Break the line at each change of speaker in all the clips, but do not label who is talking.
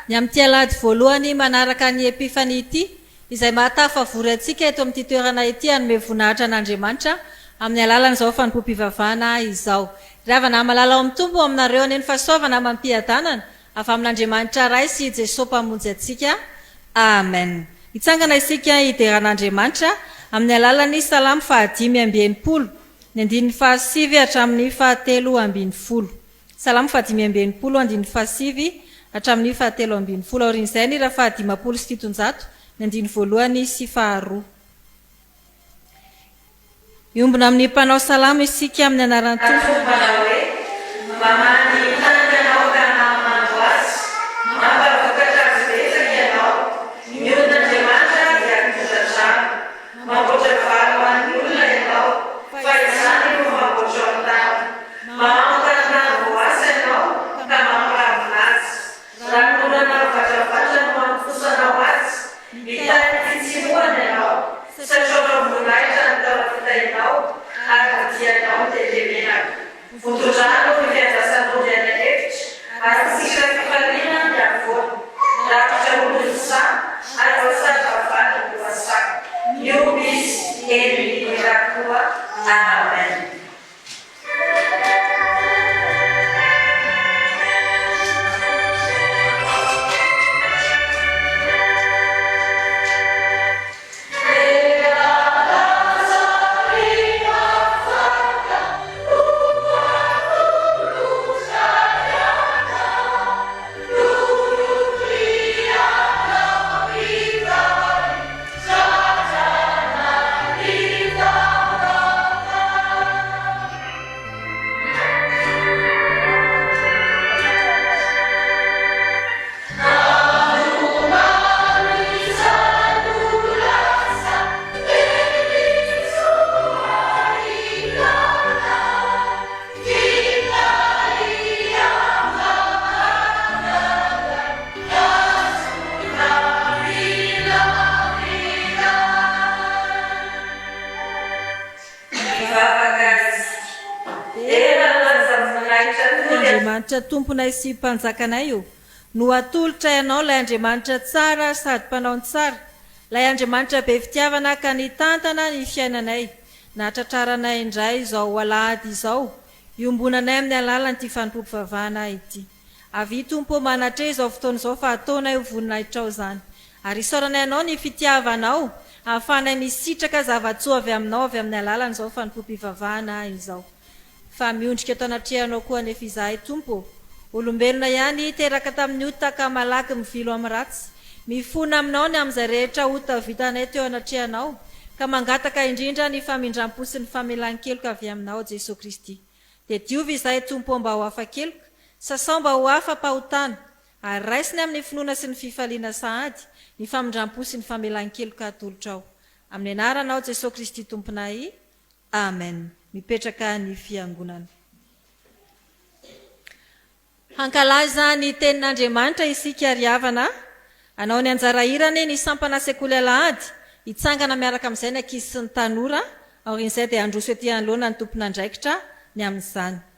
Ny amin'ny alady voalohany manaraka ny epifania ity izay mahatafavory antsika eto amin'ny toerana ity hanome voninahitra an'Andriamanitra amin'ny alalan'izao fanompoam-pivavahana izao. Ravana malala ao amin'ny tombo aminareo ny fahasoavana mampiadanana avy amin'Andriamanitra ray sy Jesosy mpamonjy antsika. Amen. Hitsangana isika hideran'Andriamanitra amin'ny alalan'ny salamo 580 ny 7 hatramin'ny 720. Salamo 580 7 hatramin'ny 720 aorin'izay ny raha 570 ny 1 sy 2. Iombona amin'ny mpanao salamo isika amin'ny anaran'ny Tompo manao hoe mamany tanana ianao ka namando azy mampavokatra azy betsaka ianao mihodin'Andriamanitra dia akitozatrano mamboatra valo ho an'ny olona ianao fa izany no mamboatra ao an-tany mamamokatra voasy ianao ka mampiravina azy ranonana vatravatrany mampifosanao azy mitany fitsimoana ianao satria mambonaitra ny taovitainao ary dianao telemenaka votodrano ny fiadrasan'olona any hevitra ary sisra fifaliana ny avoana rafitra olonsa ary voasatra vany ny voasaka miomy izy eny mirakoa. Amen. Tomponay sy mpanjakanay io no atolotra ianao lay Andriamanitra tsara sady mpanaony tsara, lay Andriamanitra be fitiavana ka nitantana ny fiainanay natratraranay indray izao alahady izao iombonanay amin'ny alalan'ity fanompoam-pivavahana ity. Avy Tompo manatra izao fotoana izao fa ataonay ho voninahitra ao izany ary isaoranay ianao ny fitiavanao ahafahanay misitraka zava-tsoa avy aminao avy amin'ny alalan'izao fanompoam-pivavahana izao. Fa miondrika eto anatrihanao koa nefa izahay Tompo, olombelona ihany teraka tamin'ny ota ka malaky mivilo amin'ny ratsy, mifona aminao ny amin'izay rehetra ota vitanay teo anatrihanao ka mangataka indrindra ny famindram-po sy ny famelan-keloka avy aminao Jesosy Kristy. Dia diovy izahay Tompo mba ho afa-keloka, sasao mba ho afa-pahotana, ary raisiny amin'ny finoana sy ny fifaliana sahady ny famindram-po sy ny famelan-keloka atolotra ao. Amin'ny anaranao Jesosy Kristy Tomponay. Amen. Mipetraka ny fiangonana. Hankalaza ny tenin'Andriamanitra isika ary havana, anao ny anjara irany ny sampana sekoly alahady, hitsangana miaraka amin'izay ny ankizy sy ny tanora, aorin'izay dia androso ety anoloana ny tompon'andraikitra ny amin'izany.
Dia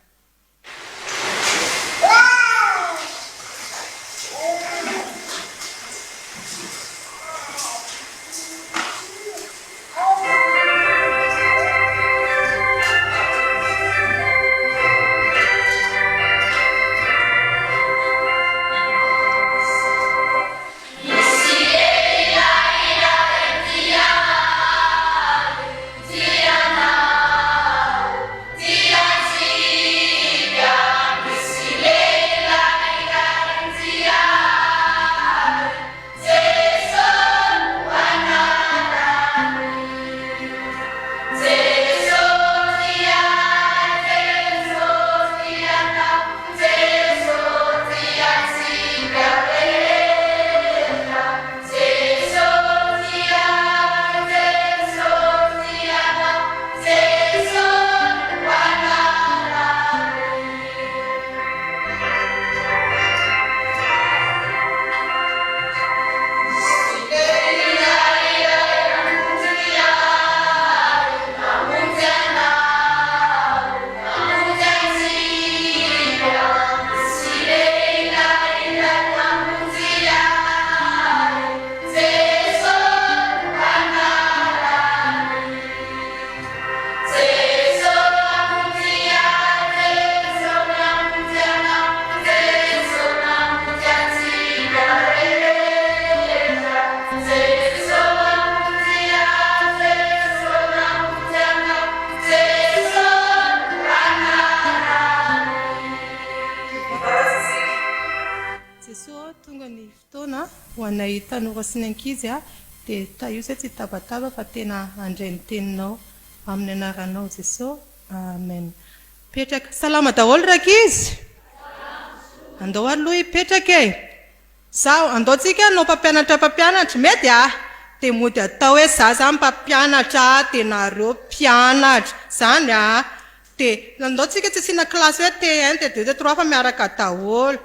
aminay tanora sy ny ankizy dia io izay tsy tabataba fa tena andray ny teninao amin'ny anaranao Jesosy. Amen. Petraka. Salama daholo rakizy. Andao aloha hipetraka e. Zaho andaontsika no mpampianatra mety dia mody atao hoe za zany mpampianatra dia nareo mpianatra zany dia andaontsika tsy asiana kilasy hoe T1 T2 T3 fa miaraka daholo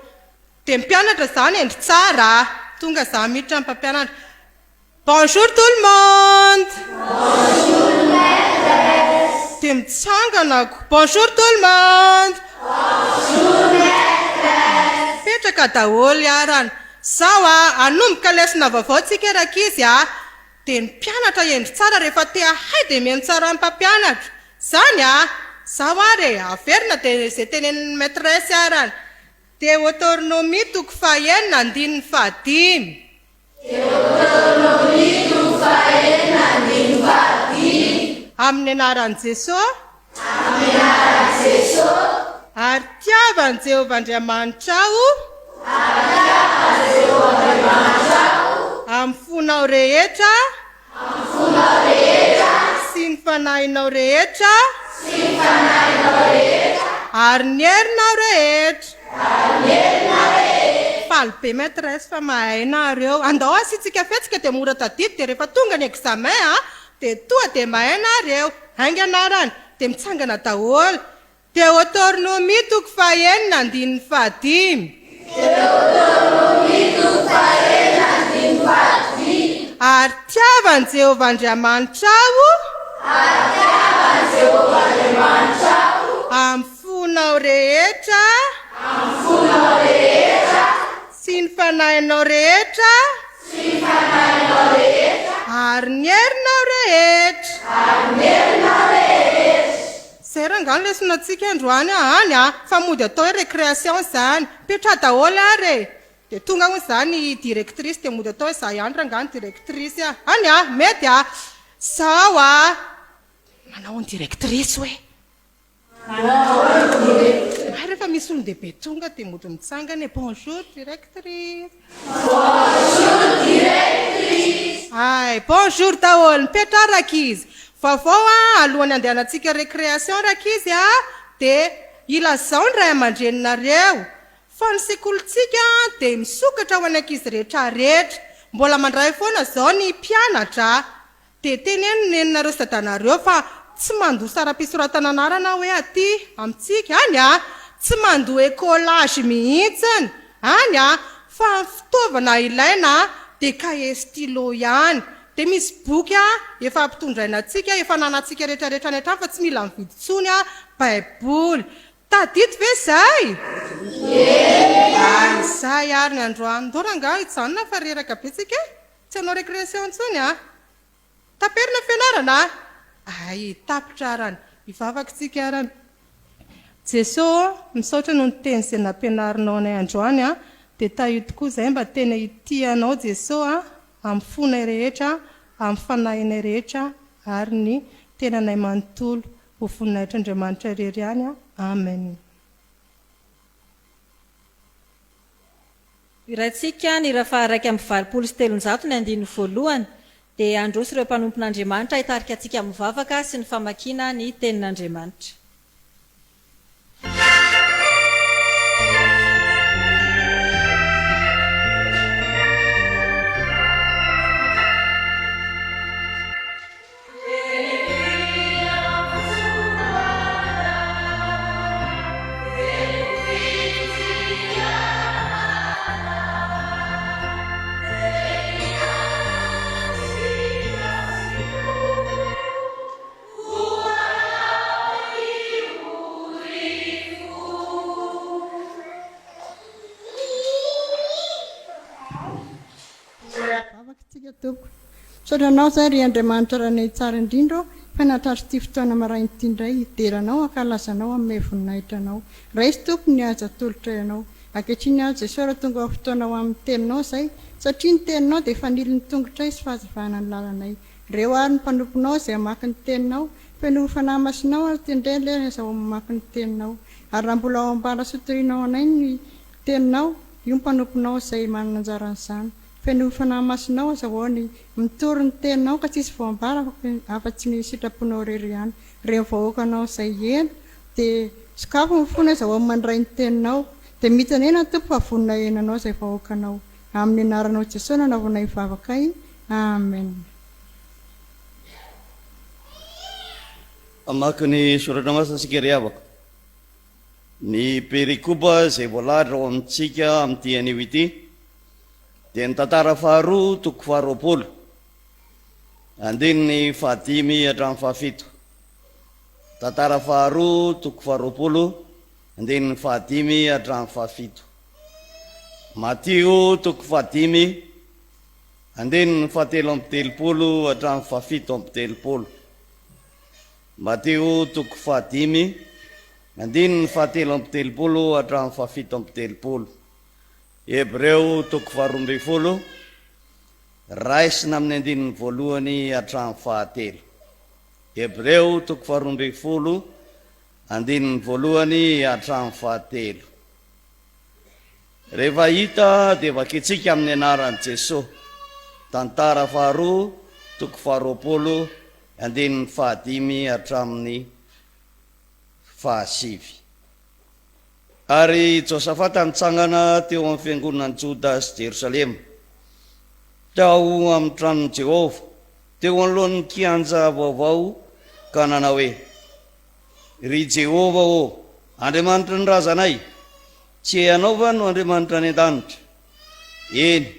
dia mpianatra zany endry tsara tonga za miditra mpampianatra. Bonjour tout le monde.
Bonjour maîtresse.
Dia mitsanganako. Bonjour tout le monde.
Bonjour maîtresse.
Petraka daholo iarana. Sao anomboka lesona vaovao tsika rakizy dia ny mpianatra endry tsara rehefa te ahay dia mihaino tsara ny mpampianatra. Zany sao ary averina dia izay tenenin'ny maîtresse arana. Deutéronomie toko 9:5.
Deutéronomie toko 9:5.
Amin'ny anaran'i Jesosy.
Amin'ny anaran'i Jesosy.
Ary tiavan'i Jehovah Andriamanitra amin'ny fonao rehetra sy ny fanahinao rehetra ary ny herinao rehetra. Faly be maîtresse fa mahay nareo. Andao asitsika fetsika dia mora tadidy dia rehefa tonga ny examen dia toa dia mahay nareo. Hainga anarany dia mitsangana daholo. Deutéronomie toko 9:5.
Deutéronomie toko 9:5.
Ary tiavan'i Jehovah Andriamanitra amin'ny fonao rehetra sy ny fanahinao rehetra ary ny herinao rehetra. Zay rangano lesonantsika androany fa mody atao hoe récréation zany. Petra daholo ary dia tonga hoy zany directrice dia mody atao hoe za ihany rangano directrice mety sao manao ny directrice hoe rehefa misy olon-dehibe tonga dia mody mitsangana. Bonjour directrice. Bonjour daholo. Mipetra rakizy. Vaovao alohan'ny andehanantsika récréation rakizy dia ilazao ny ray aman-dreninareo fa ny sekolontsika dia misokatra ho any ankizy rehetrarehetra. Mbola mandray foana zao ny mpianatra dia teneno neninareo sy dadanareo fa tsy mandoa sara-pisoratana anarana hoe aty amintsika tsy mandoa écolage mihitsiny fa fitaovana ilaina dia cahier stylo ihany. Dia misy boky efa ampitondrainantsika efa nanantsika rehetrarehetra ny hatrany fa tsy mila mividy tsony baiboly. Tadidy ve zay? Zay ary ny androany. Ndao rangahy hijanona fa reraka betsika tsy hanao récréation tsony taperina fianarana tapitra arany. Hivavaka tsika arany. Jesosy misaotra noho ny teny izay nampianarinao anay androany dia io tokoa izay mba tena itianao Jesosy amin'ny fonay rehetra, amin'ny fanahinay rehetra ary ny tenanay manontolo ho voninahitra Andriamanitra irery ihany. Amen.
Iratsika ny rafa 1:7 dia androsy ireo mpanompon'Andriamanitra hitarika antsika mivavaka sy ny famakiana ny tenin'Andriamanitra.
Sotranao zay ry Andriamanitra ranay tsara indrindra fa nahatratra ity fotoana maraina ity indray hideranao ankalazanao amin'ny voninahitranao. Raisy tompony aza tolotra ianao. Ankehitriny azy Jesosy raha tonga fotoana ho amin'ny teninao izay satria ny teninao dia fanily ny tongotra sy fahazavana ny lalanay. Ireo ary ny mpanomponao izay hamaky ny teninao feno fanahy masinao ary tendray ilay izao mamaky ny teninao. Ary raha mbola ao ambara sotorianao anay ny teninao io mpanomponao izay manana anjaran'izany. feno fanahamasinao azahoany mitory ny teninao ka tsisy voambara afa-tsy ny sitraponao rery ihany reo vahoakanao izay ena dia sakafo mifona azahoany mandray ny teninao dia mitanena tompo fa vonina enanao izay vahoakanao amin'ny anaranao Jesosy nanaovana ivavakay amen.
Amaky ny soratra masina sika ry havako ny perikopa izay voalahatra ao amintsika amin'ity anio ity dia ny tantara faharoa toko faharoapolo andininy fahadimy hatramin'ny fahafito. Tantara faharoa toko faharoapolo andininy fahadimy hatramin'ny fahafito. Matio toko fahadimy andininy fahatelo amby telopolo hatramin'ny fahafito amby telopolo. Mateo toko fahadimy andininy fahatelo amby telopolo hatramin'ny fahafito amby telopolo. Hebreo toko faharoa ambin'ny folo raisina amin'ny andininy voalohany hatramin'ny fahatelo. Hebreo toko faharoa ambin'ny folo andininy voalohany hatramin'ny fahatelo. Rehefa hita dia vakitsika amin'ny anaran'i Jesosy. Tantara faharoa toko faharoapolo andininy fahadimy hatramin'ny fahasivy. Ary Josafata mitsangana teo amin'ny fiangonan'i Jodas Jerosalema tao amin'ny tranon'i Jehova teo anoloan'ny kianja vaovao ka nanao hoe: ry Jehova ô Andriamanitra ny razanay, tsy ianao va no Andriamanitra any an-danitra? Eny,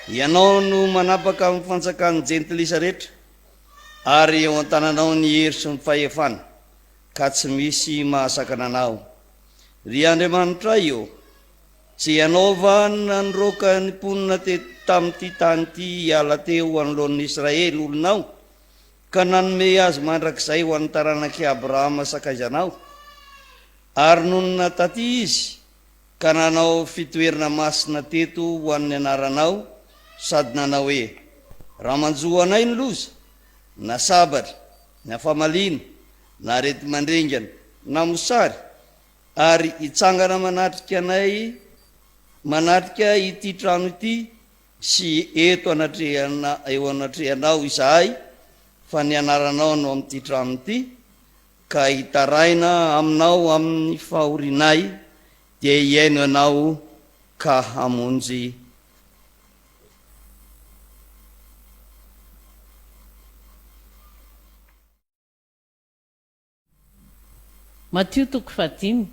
ianao no manapaka amin'ny fanjakan'ny jentilisa rehetra ary eo an-tananao ny hery sy ny fahefana ka tsy misy mahasakana anao. Ry Andriamanitra io, tsy ianao va nanoroka ny mponina tamin'ity tany ity hiala teo anoloan'ny Israely olonao ka nanome azy mandrakizay ho an'ny taranak'i Abrahama sakaizanao? Ary nonona taty izy ka nanao fitoerana masina teto ho an'ny anaranao sady nanao hoe: raha manjoa anay ny loza na sabatra na famaliana na arety mandringana na mosary ary hitsangana manatrika anay manatrika ity trano ity sy eto eo anatrehanao izahay fa ny anaranao no amin'ity trano ity ka hitaraina aminao amin'ny fahorinay dia hiaino ianao ka hamonjy.
Matio toko fahadimy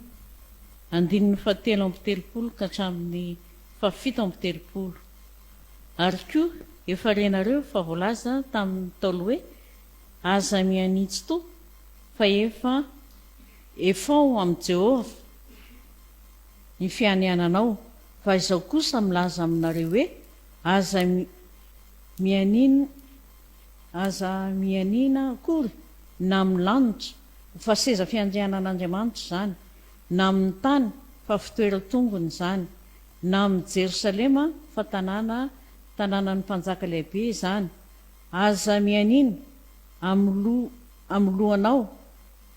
andininy fahatelo amby telopolo ka hatramin'ny fahafito amby telopolo. Ary koa efa renareo fa voalaza tamin'ny Ntaolo hoe: aza mianitsy to fa efao amin'i Jehova ny fianiananao. Fa izao kosa milaza aminareo hoe: aza mianina akory na milanitra fa seza fiandrianan'Andriamanitra izany, na amin'ny tany fa fitoeran-tongony izany, na amin'ny Jerosalema fa tanàna ny mpanjaka lehibe izany. Aza mianina amin'ny lohanao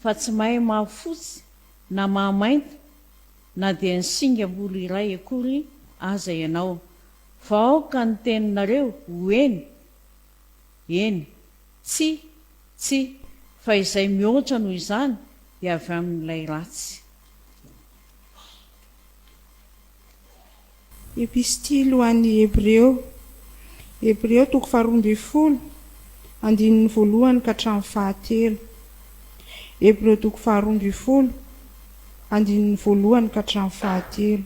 fa tsy mahay mahafotsy na mahamainty na dia ny singam-bolo iray akory aza ianao. Fa aoka ny teninareo ho eny, tsy, fa izay mihoatra noho izany dia avy amin'ilay ratsy.
Epistily ho an'ny Hebreo toko faharoa ambin'ny folo andininy voalohany ka hatramin'ny fahatelo. Hebreo toko faharoa ambin'ny folo andininy voalohany ka hatramin'ny fahatelo.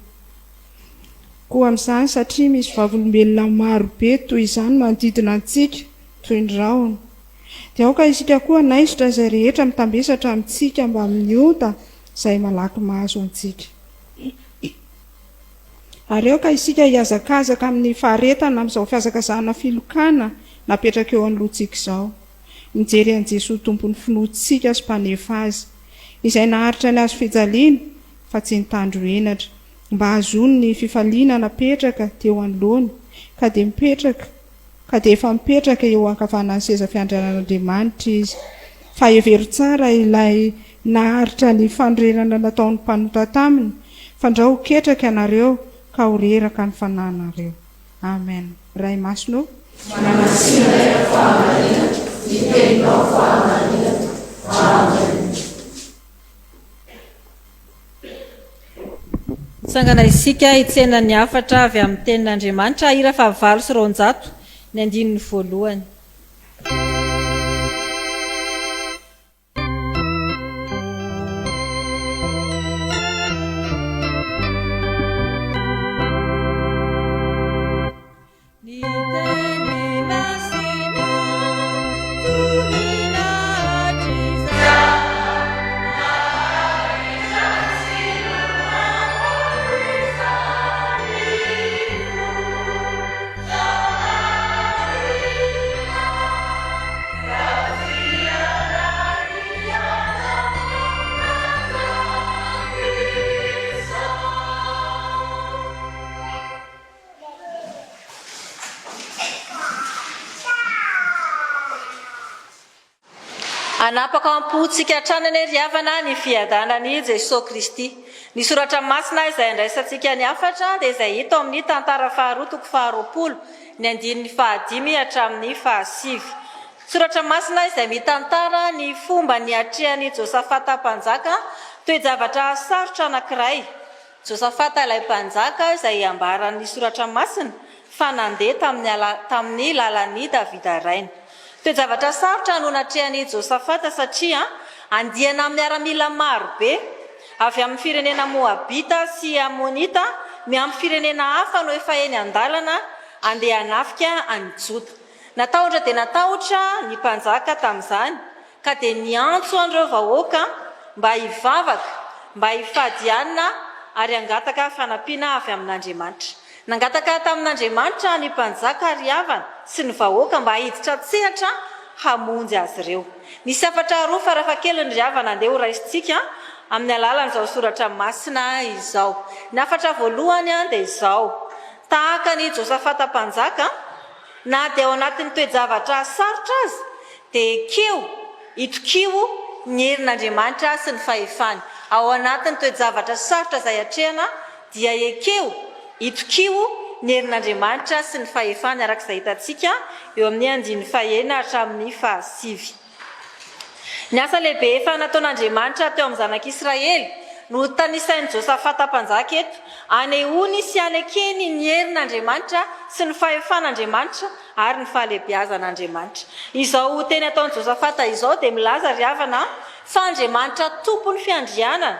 Koa amin'izany satria misy vavolombelona maro be toy izany manodidina antsika toy ny rahona, dia aoka isika koa naisitra izay rehetra mitambesatra amintsika mba amin'ny ota izay malaky mahazo antsika. Ary aoka isika hiazakazaka amin'ny faharetana amin'izao fiazakazahana filokana napetraka eo anoloantsika izao, mijery an'i Jesosy tompon'ny finoantsika sy mpanefa azy, izay naharitra ny azo fijaliana fa tsy nitandro henatra, mba hazony ny fifaliana napetraka teo anoloany ka dia efa mipetraka eo ankavanan'ny seza fiandrianan'Andriamanitra izy. Fa hevery tsara ilay naharitra ny fanorenana nataon'ny mpanota taminy, fandrao ketraka ianareo ka ho reraka ny fananareo. Amen. ray masino
sangana isika hitsenan'ny afatra avy amin'ny tenin'Andriamanitra hira fa 900 ny andininy voalohany. Anapaka ampotsika hatranany riavana ny fiadanany Jesosy Kristy. Ny soratra masina izay andraisantsika ny afatra dia izay hita amin'ny tantara faharoa toko 20 ny andininy 5 hatramin'ny 7. Soratra masina izay mitantara ny fomba ny atrehan'ny Josafata mpanjaka toe-javatra sarotra anankiray. Josafata ilay mpanjaka izay ambaran'ny soratra masina fa nandeha tamin'ny lalan'ny Davida rainy. Toe-javatra sarotra no natrehany Josafata satria andiana miaramila marobe avy amin'ny firenena Moabita sy Amonita miampy firenena hafa no efa eny an-dalana andeha hanafika any Joda. Natahotra dia natahotra ny mpanjaka tamin'izany ka dia niantso andreo vahoaka mba hivavaka, mba hifadianina ary hangataka fanampiana avy amin'Andriamanitra. Nangataka tamin'Andriamanitra ny mpanjaka riavana sy ny vahoaka mba hiditra tsehatra hamonjy azy ireo. Nisy afatra roa farafahakeliny riavana andeha ho raisitsika amin'ny alalan'izao soratra masina izao. Ny afatra voalohany dia izao: tahaka ny Josafata mpanjaka na dia ao anatin'ny toe-javatra sarotra azy dia ekeo itokio ny herin'Andriamanitra sy ny fahefany. Ao anatin'ny toe-javatra sarotra izay hatrehana dia ekeo itokio ny herin'Andriamanitra sy ny fahefany arak'izay hitantsika eo amin'ny andininy 9 hatramin'ny 7. Ny asa lehibe efa nataon'Andriamanitra teo amin'ny zanak'Israely no tanisain'ny Josafata mpanjaka eto anehoany sy anekeny ny herin'Andriamanitra sy ny fahefan'Andriamanitra ary ny fahalehibiazan'Andriamanitra. Izao teny ataon'ny Josafata izao dia milaza riavana fa Andriamanitra tompony fiandrianana,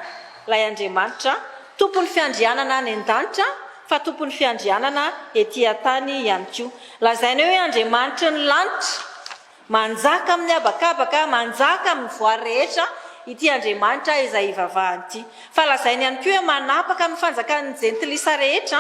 ilay Andriamanitra tompony fiandrianana any an-danitra fa tompony fiandrianana ety an-tany ihany koa. Lazainy hoe Andriamanitra ny lanitra manjaka amin'ny habakabaka, manjaka amin'ny voary rehetra ity Andriamanitra izay ivavahany ity. Fa lazainy ihany koa hoe manapaka amin'ny fanjakan'ny jentilisa rehetra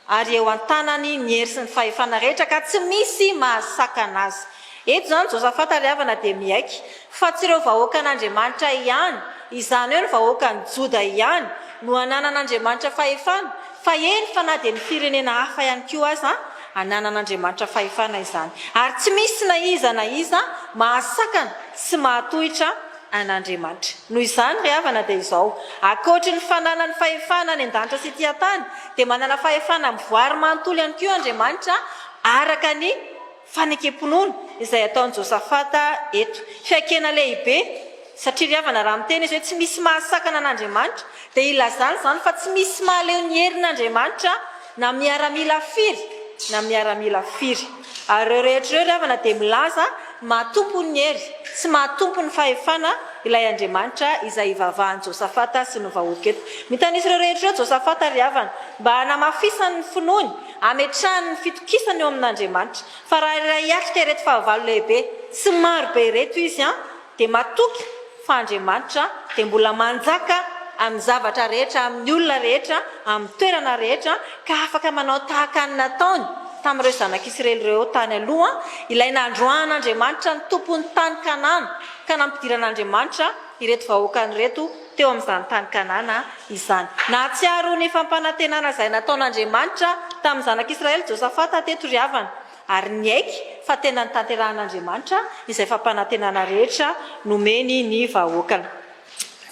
ary eo an-tanany ny hery sy ny fahefana rehetra ka tsy misy mahasaka anazy. Eto zany Josafata riavana dia miaiky fa tsy ireo vahoaka an'Andriamanitra ihany, izany hoe ny vahoaka ny Joda ihany no ananan'Andriamanitra fahefana, fa eny fa na dia ny firenena hafa ihany koa aza ananan'Andriamanitra fahefana izany. Ary tsy misy na iza mahasakana sy mahatohitra an'Andriamanitra. Noho izany riavana dia izao: akoatry ny fananany fahefana ny an-danitra sy ety an-tany dia manana fahefana mivoary manontolo ihany koa Andriamanitra araka ny fanekemponoana izay ataon'ny Josafata eto. Fiankena lehibe satria riavana raha miteny izy hoe tsy misy mahasakana an'Andriamanitra dia ilazany zany fa tsy misy mahaleo ny herin'Andriamanitra na miaramila firy na miaramila firy. Ary ireo rehetra ireo riavana dia milaza mahatompo ny hery sy mahatompo ny fahefana ilay Andriamanitra izay ivavahan'i Josafata sy ny vahoaka eto. Mitanisa ireo rehetra ireo Josafata riavana mba hanamafisany ny finoany, hametrahany ny fitokisany eo amin'Andriamanitra. Fa raha iray atrika ireto fahavalo lehibe sy maro be ireto izy dia matoky fa Andriamanitra dia mbola manjaka amin'ny zavatra rehetra, amin'ny olona rehetra, amin'ny toerana rehetra, ka afaka manao tahaka ny nataony tamin'ireo zanak'Israely ireo tany aloha, ilay nandroan'Andriamanitra ny tompon'ny tany Kanana ka nampidiran'Andriamanitra ireto vahoakany reto teo amin'izany tany Kanana izany. Nahatsiaro ny fampanantenana izay nataon'Andriamanitra tamin'ny zanak'Israely Josafata teto riavana, ary niaiky fa tena nitanterahan'Andriamanitra izay fampanantenana rehetra nomeny ny vahoakany.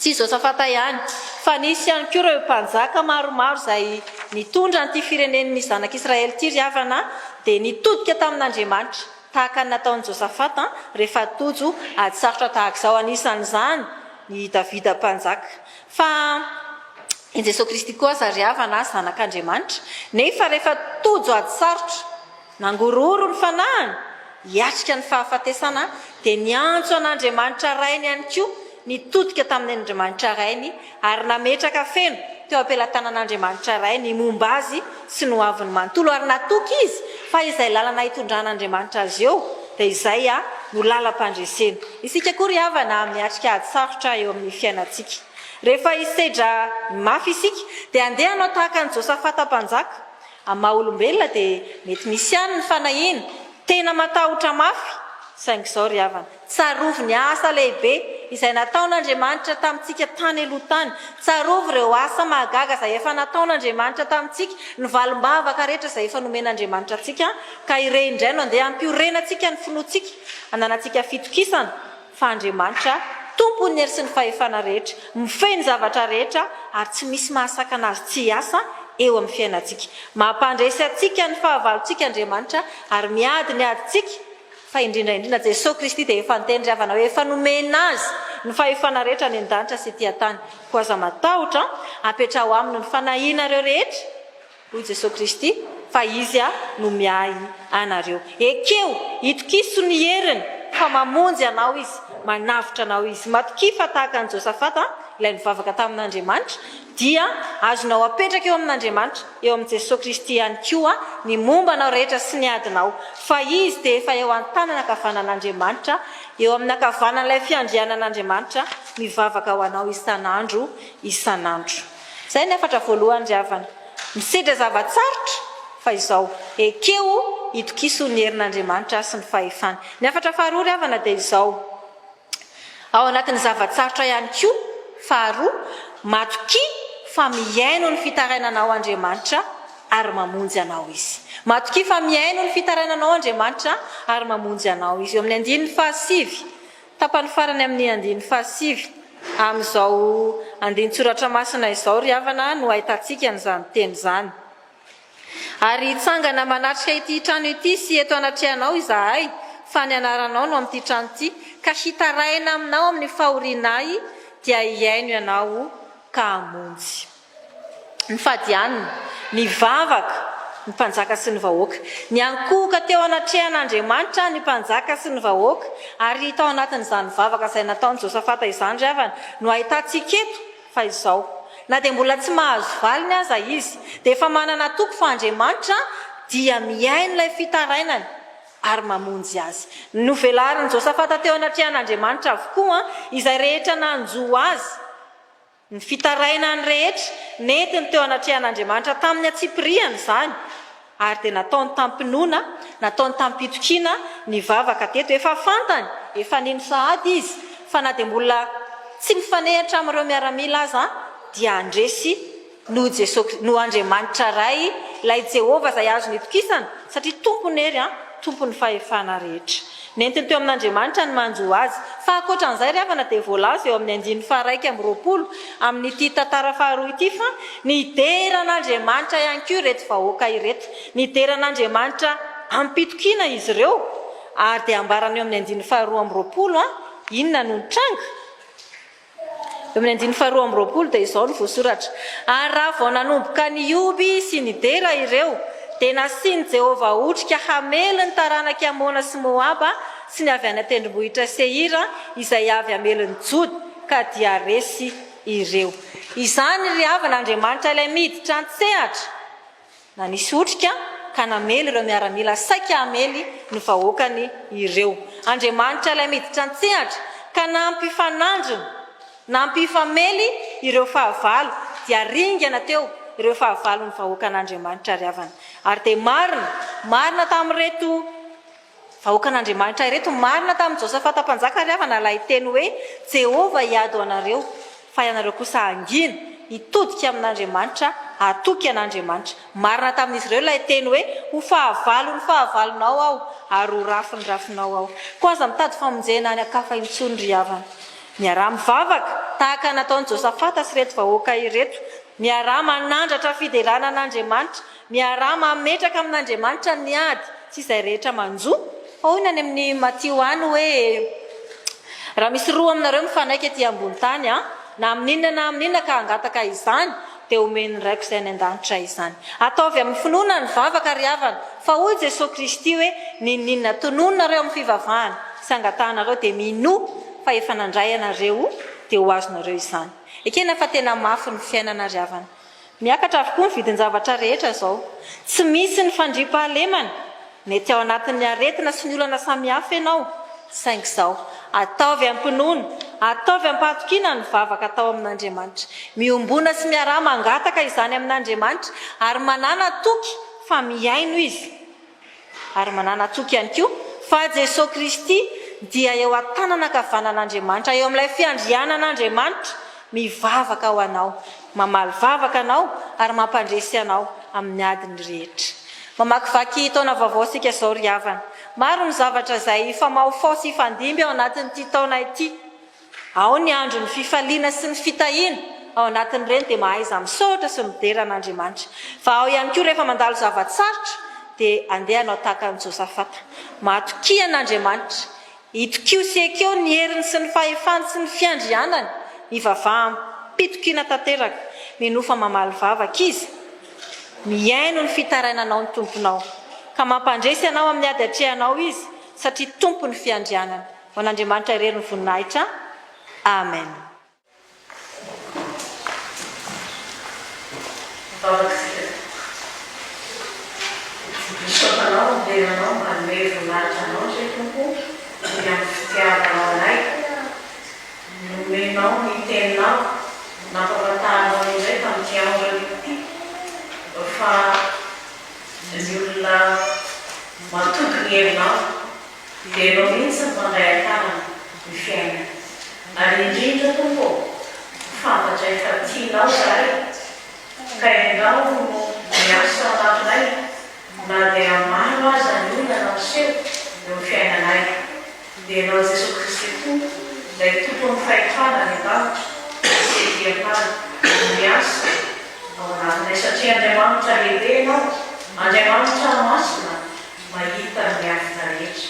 Tsy Josafata ihany fa nisy ihany koa ireo mpanjaka maromaro izay nitondra an'ity firenen'ny zanak'Israely ity riavana dia nitodika tamin'Andriamanitra tahaka ny nataon'i Josafata rehefa tojo ady sarotra tahaka izao anisan'izany ny Davida mpanjaka. Fa i Jesosy Kristy koa zariavana zanak'Andriamanitra, nefa rehefa tojo ady sarotra nangororo ny fanahany hiatrika ny fahafatesana dia niantso an'Andriamanitra rainy ihany koa, nitodika tamin'ny Andriamanitra rainy ary nametraka feno teo ampelantanan'Andriamanitra rainy momba azy sy no aviny manontolo ary natoky izy fa izay lalana hitondran'Andriamanitra azy eo dia izay no lalam-pandresena. Isika koa ry havana miatrika ady sarotra eo amin'ny fiainantsika. Rehefa hisedra mafy isika dia andeha anao tahaka ny Josafata mpanjaka. Amin'ny maha olombelona dia mety misy ihany ny fanahiana tena matahotra mafy, saingy izao ry havana tsarovy ny asa lehibe izay nataon'Andriamanitra tamintsika tany aloha tany. Tsarovy ireo asa mahagaga izay efa nataon'Andriamanitra tamintsika, ny valim-bavaka rehetra izay efa nomen'Andriamanitra antsika, ka ireny indray no andeha hampiorenantsika ny finoantsika, ananantsika fitokisana fa Andriamanitra tompony hery sy ny fahefana rehetra, mifeny zavatra rehetra ary tsy misy mahasaka anazy tsy hiasa eo amin'ny fiainantsika. Mampandresy antsika ny fahavalontsika Andriamanitra ary miady ny adintsika, fa indrindra Jesosy Kristy dia efa niteny ry havana hoe efa nomena azy ny fahefana rehetra ny an-danitra sy ety an-tany. Koa aza matahotra apetraho aminy ny fanahinareo rehetra hoy Jesosy Kristy fa izy no miahy anareo. Ekeo hitokiso ny heriny fa mamonjy anao izy, manavitra anao izy. Matokifa tahaka ny Josafata ilay nivavaka tamin'Andriamanitra dia azonao apetraka eo amin'Andriamanitra, eo amin'ny Jesosy Kristy ihany koa ny momba anao rehetra sy ny adinao, fa izy dia efa eo an-tanana ankavanan'Andriamanitra, eo amin'ny ankavanan'ilay fiandrianan'Andriamanitra mivavaka ho anao isan'andro isan'andro. Izay ny hafatra voalohany ry havana, misedra zavatsarotra fa izao ekeo hitokiso ny herin'Andriamanitra sy ny fahefany. Ny hafatra faharoa ry havana dia izao, ao anatin'ny zavatsarotra ihany koa faharoa, matoki fa miaino ny fitarainanao Andriamanitra ary mamonjy anao izy. Matoki fa miaino ny fitarainanao Andriamanitra ary mamonjy anao izy. Eo amin'ny andininy fahasivy, tapany farany amin'ny andininy fahasivy amin'izao andinin-tsoratra masina izao ry havana no ahitantsika an'izany teny izany. Ary hitsangana manatrika ity trano ity sy eto anatrehanao izahay, fa ny anaranao no amin'ity trano ity, ka hitaraina aminao amin'ny fahorianay dia hiaino ianao ka hamonjy. Ny fadianina, ny vavaka, ny mpanjaka sy ny vahoaka, ny ankoka teo anatrehan'Andriamanitra ny mpanjaka sy ny vahoaka, ary tao anatin'izany vavaka izay nataon'i Josafata izany ry havana no ahitantsika eto fa izao. Na dia mbola tsy mahazo valiny aza izy, dia efa manana toko fa Andriamanitra dia miaino ilay fitarainany ary mamonjy azy. Novelarin'i Josafata teo anatrehan'Andriamanitra avokoa izay rehetra nanjo azy, ny fitarainany rehetra netiny teo anatrehan'Andriamanitra tamin'ny atsipiriany izany, ary dia nataony tampinoana, nataony tampitokina ny vavaka teto. Efa fantany, efa nino sahady izy, fa na dia mbola tsy mifanehitra amin'ireo miaramila aza dia andresy no Andriamanitra ray ilay Jehovah izay azo nitokisana, satria tompony hery tompony fahefana rehetra. Nentiny teo amin'Andriamanitra ny manjo azy. Fa ankoatran'izay ry havana dia voalaza eo amin'ny andininy faha-raika amby roapolo amin'ity tantara faharoa ity fa nideran'Andriamanitra ihany koa ireto vahoaka ireto, nideran'Andriamanitra ampitokina izy ireo, ary dia ambarana eo amin'ny andininy faharoa amby roapolo inona no nitranga. Eo amin'ny andininy faharoa amby roapolo dia izao no voasoratra: ary raha vao nanomboka nioby sy nidera ireo dia nasiany Jehovah otrika hamely ny taranaka Amona sy Moaba sy ny avy any tendrombohitra Seira izay avy hameliny Jody ka dia resy ireo. Izany ry havan'Andriamanitra ilay miditra an-tsehatra, na nisy otrika ka namely ireo miaramila saika hamely ny vahoakany ireo. Andriamanitra ilay miditra an-tsehatra ka nampifanandrina, nampifamely ireo fahavalo dia ringana teo ireo fahavalo ny vahoakan'Andriamanitra ry havana. Ary dia marina tamin'ireto vahoakan'Andriamanitra ireto, marina tamin'i Josafata mpanjaka ry havana ilay teny hoe Jehovah hiady ho anareo, fa ianareo kosa angina hitodika amin'Andriamanitra, hatoky an'Andriamanitra. Marina tamin'izy ireo ilay teny hoe ho fahavalo ny fahavalonao aho ary ho rafy ny rafinao aho. Koa aza mitady famonjena any akafa intsony ry havana. Miara-mivavaka tahaka nataon'i Josafata sy ireto vahoaka ireto, miara manandratra fidelana an'Andriamanitra, miara mametraka amin'Andriamanitra ny ady sy izay rehetra manjo. Ao ny any amin'ny Matio any hoe raha misy roa aminareo mifanaiky aty ambony tany na amin'inona na amin'inona ka hangataka izany dia omeny raiko izay ny an-danitra izany. Ataovy amin'ny finoana ny vavaka ry havana, fa hoy Jesosy Kristy hoe ninona tonononareo amin'ny fivavahana sy angatanareo dia mino fa efa nandray anareo dia ho azonareo izany. Ekena fa tena mafy ny fiainana ry havana. Miakatra avokoa ny vidin-javatra rehetra zao. Tsy misy ny fandriam-pahalemana mety ao anatin'ny aretina sy ny olana samihafa ianao. Saingy izao, ataovy am-pinoana, ataovy am-pahatokiana ny vavaka atao amin'Andriamanitra. Miombona sy miara mangataka izany amin'Andriamanitra ary manana toky fa miaino izy. Ary manana toky ihany koa fa Jesosy Kristy dia eo an-tanana ankavanan'Andriamanitra, eo amin'ilay fiandrianan'Andriamanitra mivavaka ao anao, mamaly vavaka anao ary mampandresy anao amin'ny adiny rehetra. Mamakivaky taona vaovao sika izao ry havana. Maro ny zavatra izay famahofao sy fandimby ao anatin'ity taona ity. Ao ny andro ny fifaliana sy ny fitahiana, ao anatin'ireny dia mahaiza misaotra sy midera an'Andriamanitra. Fa ao ihany koa rehefa mandalo zavatsarotra dia andeha anao tahaka an'i Josafata. Matokia an'Andriamanitra, itokio sy ekeo ny heriny sy ny fahefany sy ny fiandrianany, mivavaha mpitokiana tanteraka, minofa mamaly vavaka izy, miaino ny fitarainanao ny tomponao, ka mampandresy anao amin'ny ady atrehanao izy satria tompo ny fiandrianana. Ho an'Andriamanitra irery ny voninahitra. Amen.
Misaotanao, mideranao, manome voninahitra anao zay tompo, ny amin'ny fitiavanao anay, nomenao ny teninao, nampafantaranao izay tamin'ity andro ity, fa ny olona matoky ny herinao dia ianao mihitsy ny mandray an-tanana ny fiainana. Ary indrindra tompo, fantatra efa tianao zahay, ka ianao no miasa ao anatinay, na dia maro aza ny olona naoseho eo ny fiainanay. Dia ianao Jesosy Kristy tompo, ilay tompony fahefana ny an-danitra, sy diapana miasa ao anatinay satria Andriamanitra lehibe ianao, Andriamanitra masina, mahita ny afina rehetra,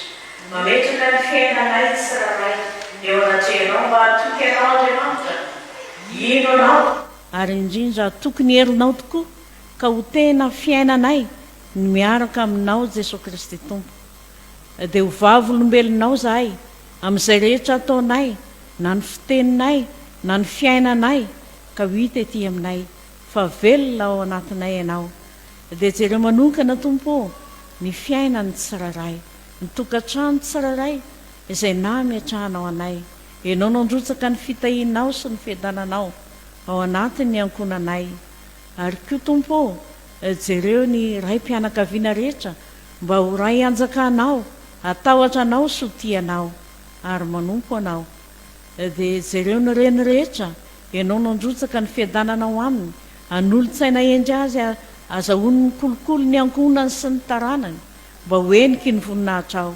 mametraka ny fiainanay tsirairay eo anatrehanao mba hatoky anao Andriamanitra, ino anao. Ary indrindra tokony herinao tokoa ka ho tena fiainanay ny miaraka aminao Jesosy Kristy tompo. Dia ho vavolombelonao zahay amin'izay rehetra ataonay, na ny fiteninay na ny fiainanay, ka ho hita ety aminay fa velona ao anatinay ianao. Dia jereo manokana tompo ny fiainany tsirairay, ny tokantrano tsirairay izay na miatrahanao anay. Ianao nandrotsaka ny fitahinao sy ny fiadananao ao anatin'ny ankonanay. Ary koa tompo, jereo ny raim-pianakaviana rehetra mba ho ray anjakanao, atahotra anao sy ho tianao ary manompo anao. Dia jereo ny reny rehetra, ianao nandrotsaka ny fiadananao aminy, an'olo-tsaina endry azy azahoany ny kolokolo ny ankonany sy ny taranany mba ho eniky ny voninahitra ao.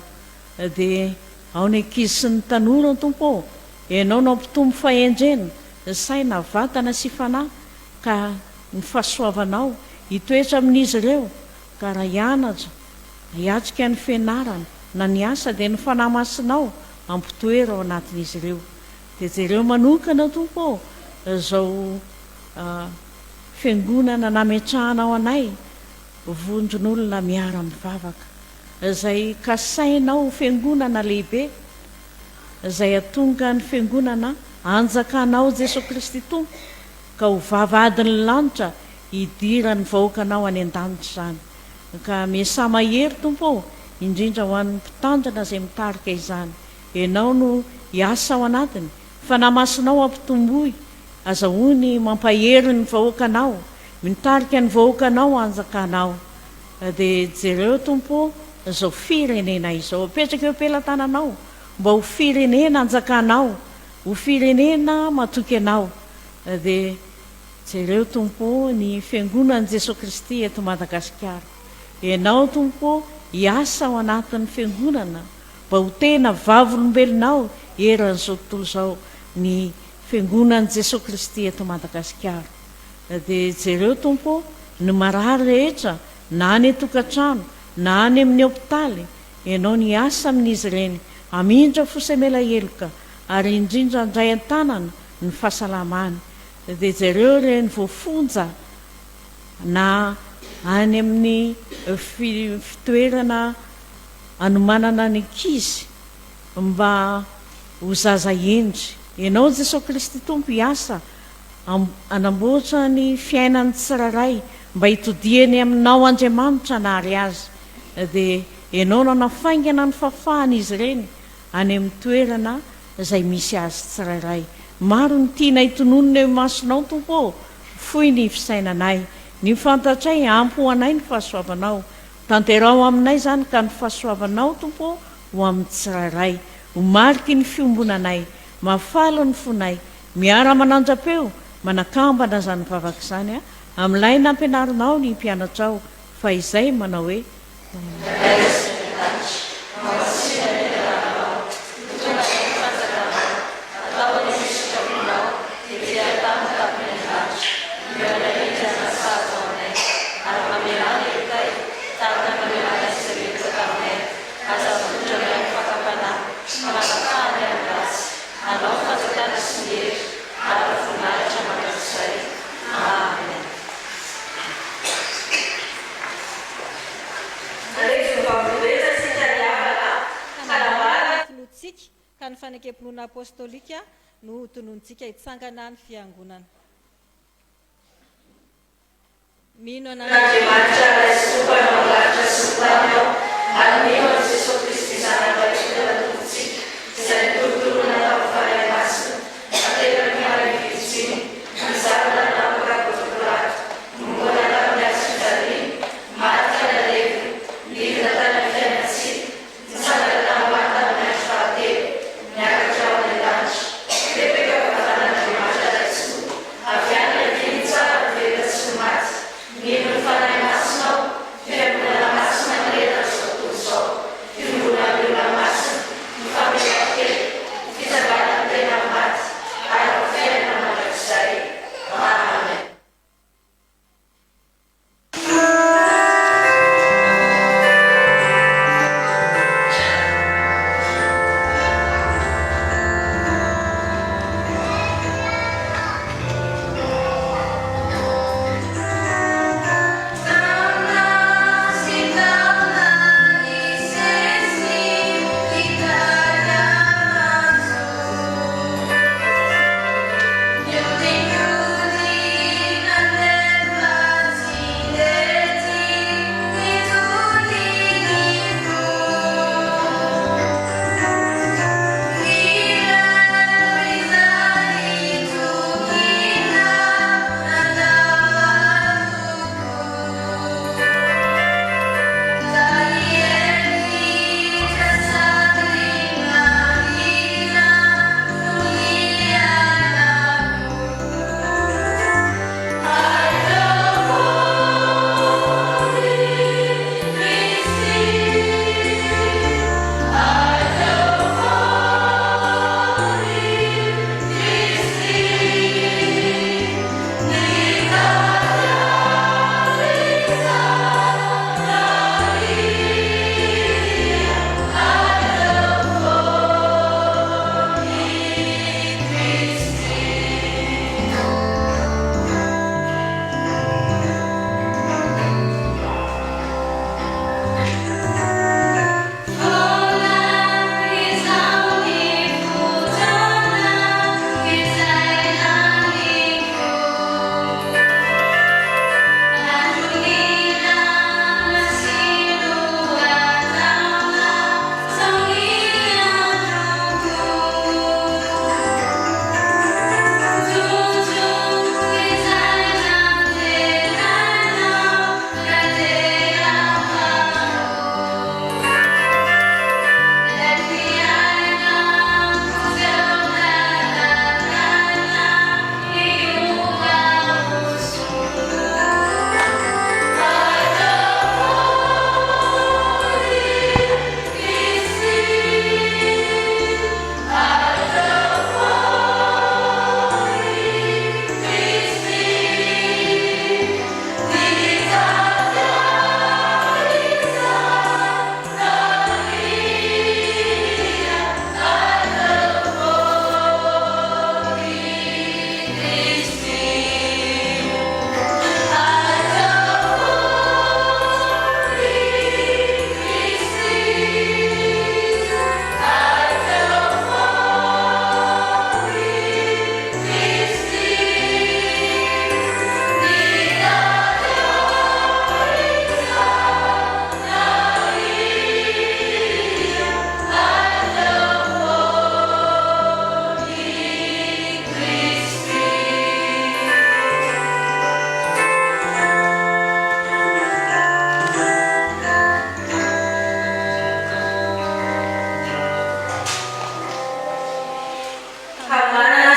Dia ao ny ankizy sy ny tanora tompo, ianao nampitombo fahendrena saina vatana sy fanahy, ka ny fahasoavanao hitoetra amin'izy ireo, ka raha hianatra hiatrika ny fianarana na ny asa dia ny fanahy masinao ampitoera ao anatin'izy ireo. Dia jereo manokana tompo zao fiangonana nametrahanao anay, vondron'olona miara mivavaka, izay kasainao fiangonana lehibe, izay atonga ny fiangonana anjakanao Jesosy Kristy tompo, ka ho vavadiny lanitra hidirany vahoakanao any an-danitra izany. Ka miasa mahery tompo, indrindra ho an'ny mpitandrina izay mitarika izany. Ianao no hiasa ao anatiny, fa namasinao ampitomboy, azahoany mampahery ny vahoakanao, mitarika ny vahoakanao anjakanao. Dia jereo tompo izao firenena izao, apetraka eo am-pelantananao mba ho firenena anjakanao, ho firenena matoky anao. Dia jereo tompo ny fiangonan'i Jesosy Kristy eto Madagasikara. Ianao tompo hiasa ao anatin'ny fiangonana mba ho tena vavolombelonao eran'izao tontolo izao ny fiangonan'i Jesosy Kristy eto Madagasikara. dia jereo tompo ny marary rehetra na ny tokantrano na ny amin'ny hopitaly ianao ny asa amin'izy ireny amindra fosemela eloka ary indrindra ndray an-tanana ny fahasalamany dia jereo reny voafonja na any amin'ny fitoerana anomanana ny ankizy mba ho zaza endry ianao jesosy kristy tompo hiasa anamboatra ny fiainany tsiraray mba hitodiany aminao Andriamanitra nary azy dia ianao nanafaingana ny fafahany izy ireny any amin'ny toerana izay misy azy tsiraray maro ny tiana hitononona eo masonao tompo foy ny fisainanay ny fantatray ampy ho anay ny fahasoavanao tanterao aminay zany ka ny fahasoavanao tompo ho amin'ny tsiraray ho mariky ny fiombonanay mafalo ny fonay miara mananjapeo manakambana zany vavaka izany amin'ilay nampianarinao ny mpianatrao fa izay manao hoe
ka ny fanekempinoana apôstôlika no tonontsika hitsangana ny fiangonana mino an'Andriamanitra ilay sopanao lahatra sopanao ary mino an'i Jesosy Kristy zanaka tonontsika izay torotoroana tao faray masina atera ny ara ny vitsiny mizarana namoka gotokorato nombona tamin'ny azy fitariana maty na levi livina tany amin'ny fiainatsika nitsangana tamin'ny tamin'ny azy fahatelo miakatra ao amin'ny lanitra bebeka vatan'Andriamanitra laisoa avy any adiny tsara veta tsy ho maty mino ny fanahy masinao fiangonana masina mirehitra zao tontolo izao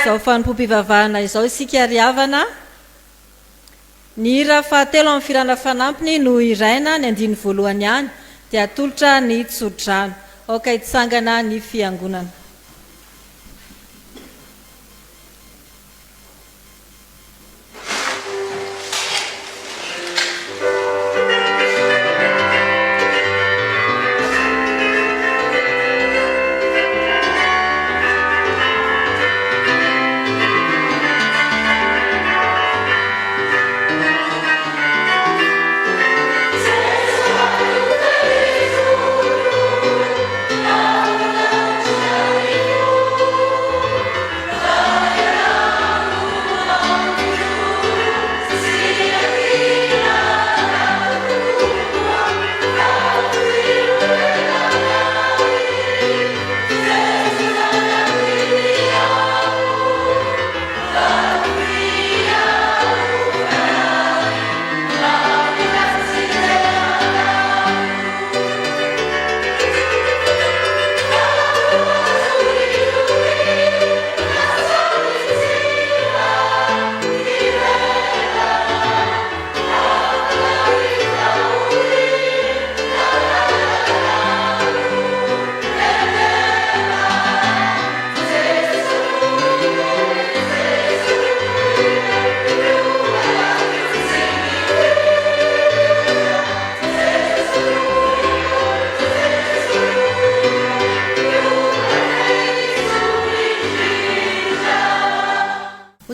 izao fanompo-pivavahana izao isika riavana. Ny hira fahatelo amin'ny firana fanampiny no iraina ny andiny voalohany ihany dia atolotra ny tsodrano. Aoka hitsangana ny fiangonana.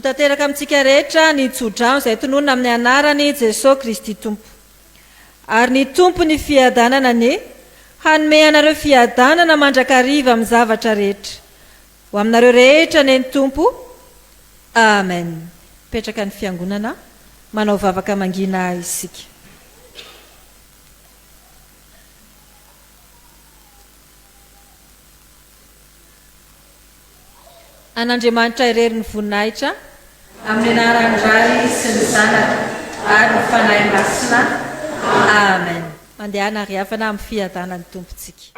Tanteraka amintsika rehetra ny tsodrano izay tononona amin'ny anarany Jesosy Kristy Tompo. Ary ny tompo ny fiadanana ny hanome anareo fiadanana mandrakariva amin'ny zavatra rehetra. Ho aminareo rehetra ny tompo. Amen. Petraka ny fiangonana, manao vavaka mangina isika. An'Andriamanitra irery ny voninahitra amin'ny anarany Ray sy ny Zanaka ary ny fanahy masina. Amen. Mandehana ary havana amin'ny fiadanan'ny tompontsika.